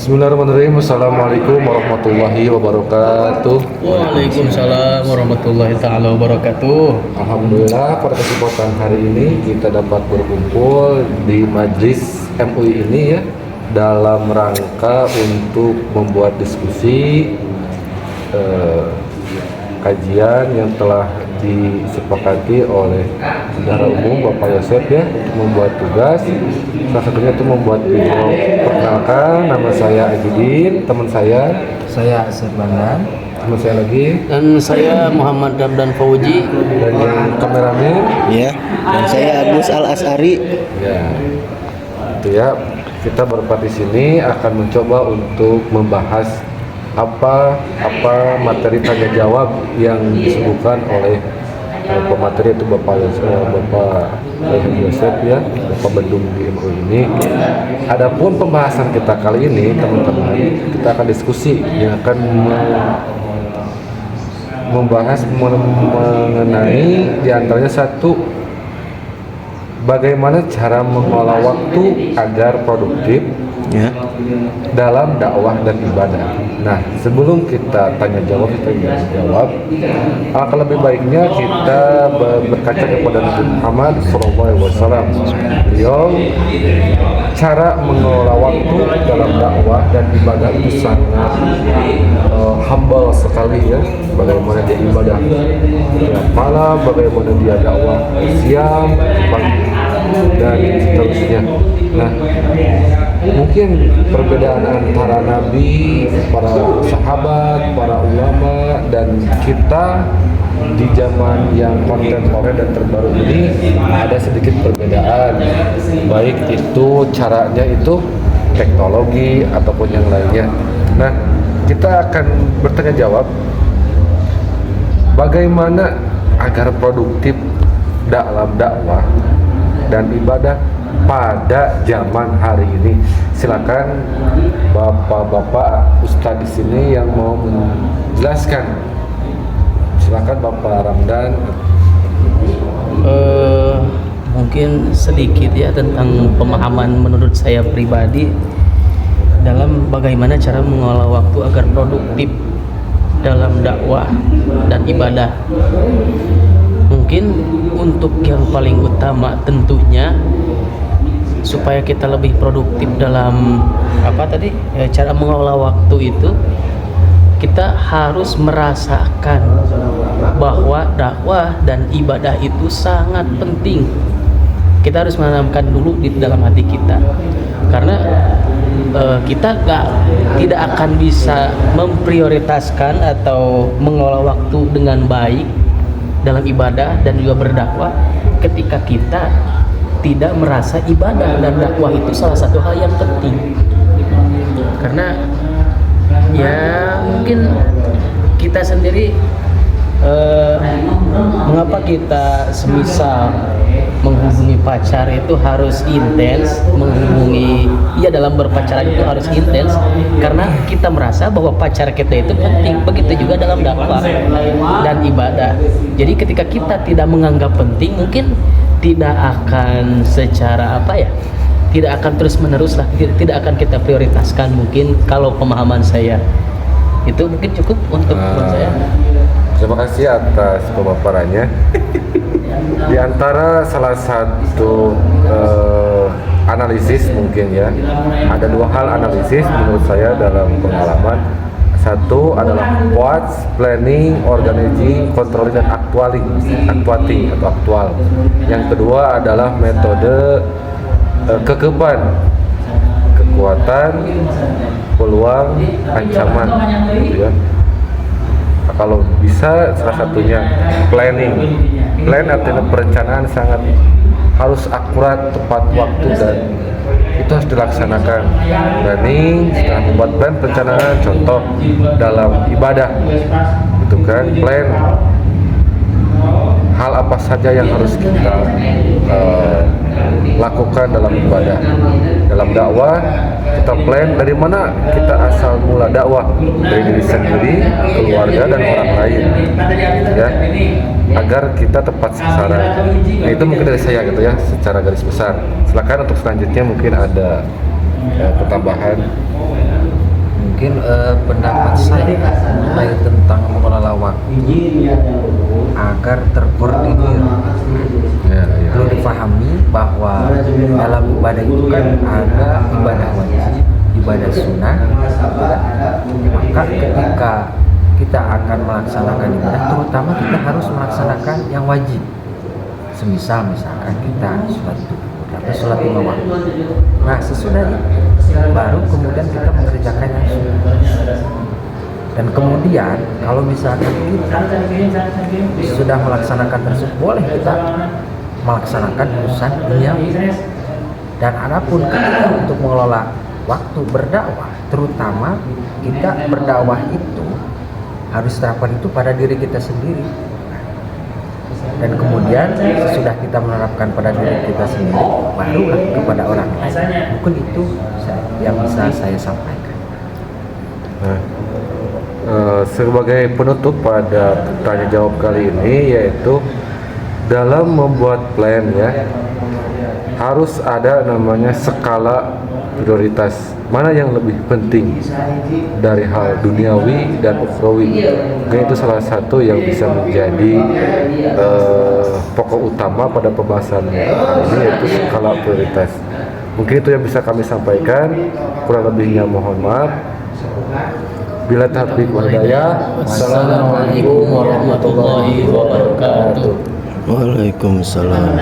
Bismillahirrahmanirrahim. Assalamualaikum warahmatullahi wabarakatuh. Waalaikumsalam warahmatullahi taala wabarakatuh. Alhamdulillah pada kesempatan hari ini kita dapat berkumpul di Majelis MUI ini ya, dalam rangka untuk membuat diskusi kajian yang telah disepakati oleh Bendahara Umum Bapak Yosef ya, untuk membuat tugas. Salah satunya itu membuat video. Perkenalkan, nama saya Ajidin, teman saya Asep Bandan, teman saya lagi, Dan saya Muhammad Ramdan Fauji. dan yang kameramen ya, dan saya Agus Al Asari. ya. Itu ya, kita berempat di sini akan mencoba untuk membahas apa materi tanya jawab yang disuguhkan oleh pemateri itu Bapak Yosef ya, Bapak Bendung di MUI ini. Adapun pembahasan kita kali ini teman-teman, kita akan diskusi yang akan membahas mengenai diantaranya satu, bagaimana cara mengolah waktu agar produktif Ya, dalam dakwah dan ibadah. Nah, sebelum kita tanya jawab, alangkah lebih baiknya kita berkaca kepada Nabi Muhammad SAW. Beliau cara mengelola waktu dalam dakwah dan ibadah itu sangat humble sekali ya. Bagaimana dia ibadah malam, bagaimana dia dakwah siang, pagi, dan seterusnya. Nah, mungkin perbedaan antara Nabi, para sahabat, para ulama, dan kita di zaman yang kontemporer dan terbaru ini ada sedikit perbedaan, baik itu caranya itu teknologi ataupun yang lainnya. Nah, kita akan bertanya jawab bagaimana agar produktif dalam dakwah dan ibadah pada zaman hari ini. Silakan bapak-bapak ustadz di sini yang mau menjelaskan. Silakan Bapak Ramdan. Mungkin sedikit ya tentang pemahaman menurut saya pribadi dalam bagaimana cara mengolah waktu agar produktif dalam dakwah dan ibadah. Mungkin untuk yang paling utama tentunya supaya kita lebih produktif dalam cara mengolah waktu itu, kita harus merasakan bahwa dakwah dan ibadah itu sangat penting. Kita harus menanamkan dulu di dalam hati kita, karena kita tidak akan bisa memprioritaskan atau mengelola waktu dengan baik dalam ibadah dan juga berdakwah ketika kita tidak merasa ibadah dan dakwah itu salah satu hal yang penting. Karena ya mungkin kita sendiri mengapa kita semisal menghubungi pacar itu harus intens, dalam berpacaran itu harus intens, karena kita merasa bahwa pacar kita itu penting. Begitu juga dalam dakwah dan ibadah. Jadi ketika kita tidak menganggap penting, mungkin tidak akan tidak akan terus menerus lah, tidak akan kita prioritaskan. Mungkin kalau pemahaman saya itu mungkin cukup untuk saya. Terima kasih atas pemaparannya. Di antara salah satu analisis mungkin ya, ada dua hal analisis menurut saya dalam pengalaman. Satu adalah POATS, planning, organizing, controlling, dan actuating atau aktual. Yang kedua adalah metode kekepan, kekuatan, peluang, ancaman, gitu ya. Kalau bisa salah satunya planning. Plan artinya perencanaan sangat harus akurat, tepat waktu, dan itu harus dilaksanakan. Planning, setelah membuat plan, perencanaan, contoh dalam ibadah itu kan, plan hal apa saja yang harus kita lakukan dalam ibadah. Dalam dakwah kita plan dari mana kita asal mula dakwah, dari diri sendiri, keluarga, dan orang lain ya, agar kita tepat sasaran. Nah, itu mungkin dari saya gitu ya, secara garis besar. Silakan untuk selanjutnya mungkin ada pertambahan. Mungkin pendapat saya mengenai tentang mengelola waktu agar terkoordinir. Ya, ya. Perlu dipahami bahwa dalam ibadah itu kan ada ibadah wajib, ibadah sunnah, gitu kan? Maka ketika kita akan melaksanakan ibadah, terutama kita harus melaksanakan yang wajib. Misalkan kita sholat duhur atau sholat 5 waktu. Nah, sesudah itu baru kemudian kita mengerjakan yang sunnah. Dan kemudian kalau misalkan kita sudah melaksanakan tersebut, boleh kita melaksanakan urusan duniawi. Dan adapun ketika untuk mengelola waktu berdakwah, terutama kita berdakwah itu harus terapkan itu pada diri kita sendiri. Dan kemudian sesudah kita menerapkan pada diri kita sendiri, barulah kepada orang lain. Mungkin itu yang bisa saya sampaikan. Nah, sebagai penutup pada tanya jawab kali ini, yaitu dalam membuat plan ya harus ada namanya skala prioritas, mana yang lebih penting dari hal duniawi dan ukhrawi. Mungkin itu salah satu yang bisa menjadi pokok utama pada pembahasan kali ini, yaitu skala prioritas. Mungkin itu yang bisa kami sampaikan, kurang lebihnya mohon maaf. Bila taufiq wal hidayah. Assalamualaikum warahmatullahi wabarakatuh. Waalaikumsalam.